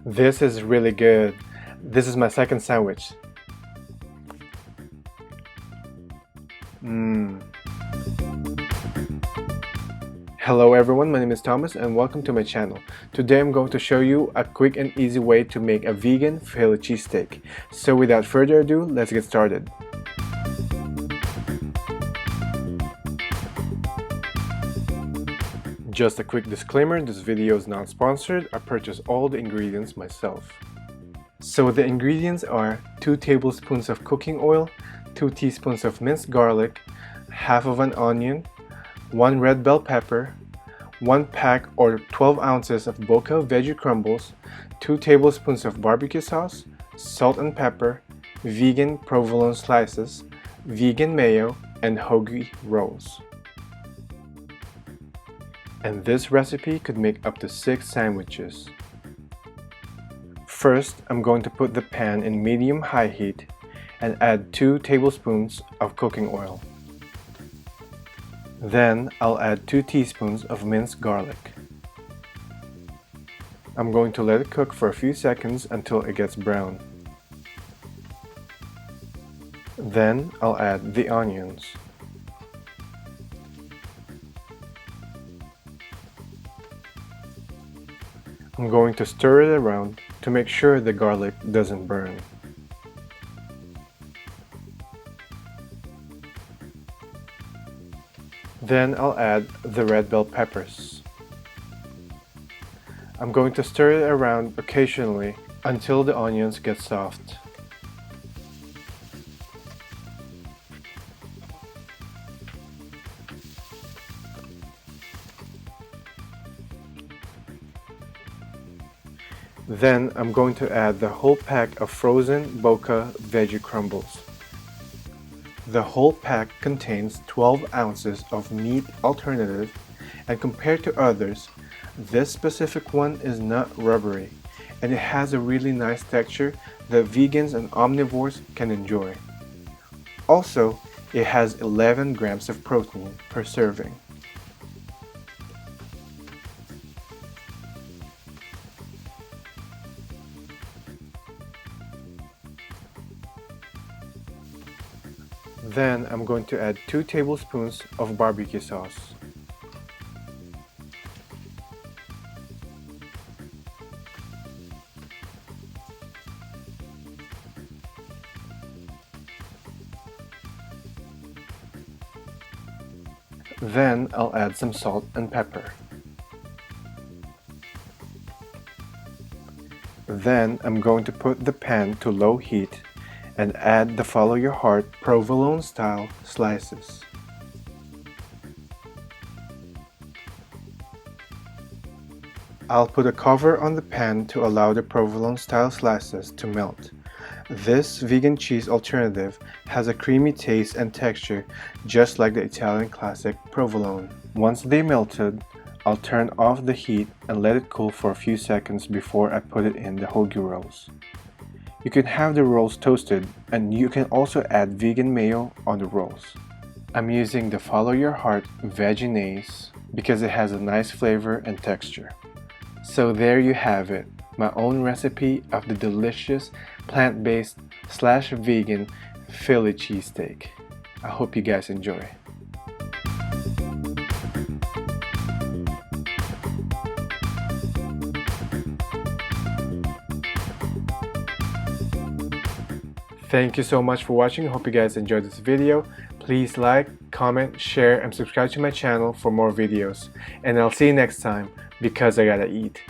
This is really good. This is my second sandwich. Hello everyone, my name is Thomas and welcome to my channel. Today I'm going to show you a quick and easy way to make a vegan Philly cheesesteak. So without further ado, let's get started. Just a quick disclaimer, this video is not sponsored. I purchased all the ingredients myself. So the ingredients are 2 tablespoons of cooking oil, 2 teaspoons of minced garlic, half of an onion, 1 red bell pepper, 1 pack or 12 ounces of Boca veggie crumbles, 2 tablespoons of barbecue sauce, salt and pepper, vegan provolone slices, vegan mayo, and hoagie rolls. And this recipe could make up to 6 sandwiches. First, I'm going to put the pan in medium-high heat and add 2 tablespoons of cooking oil. Then I'll add 2 teaspoons of minced garlic. I'm going to let it cook for a few seconds until it gets brown. Then I'll add the onions. I'm going to stir it around to make sure the garlic doesn't burn. Then I'll add the red bell peppers. I'm going to stir it around occasionally until the onions get soft. Then I'm going to add the whole pack of frozen Boca veggie crumbles. The whole pack contains 12 ounces of meat alternative, and compared to others, this specific one is not rubbery and it has a really nice texture that vegans and omnivores can enjoy. Also, it has 11 grams of protein per serving. Then I'm going to add 2 tablespoons of barbecue sauce. Then I'll add some salt and pepper. Then I'm going to put the pan to low heat and add the follow your heart provolone style slices. I'll put a cover on the pan to allow the provolone style slices to melt. This vegan cheese alternative has a creamy taste and texture just like the Italian classic provolone. Once they melted, I'll turn off the heat and let it cool for a few seconds before I put it in the hoagie rolls. You can have the rolls toasted, and you can also add vegan mayo on the rolls. I'm using the Follow Your Heart Veggies because it has a nice flavor and texture. So there you have it, my own recipe of the delicious plant-based / vegan Philly cheesesteak. I hope you guys enjoy. Thank you so much for watching. Hope you guys enjoyed this video. Please like, comment, share, and subscribe to my channel for more videos. And I'll see you next time because I gotta eat.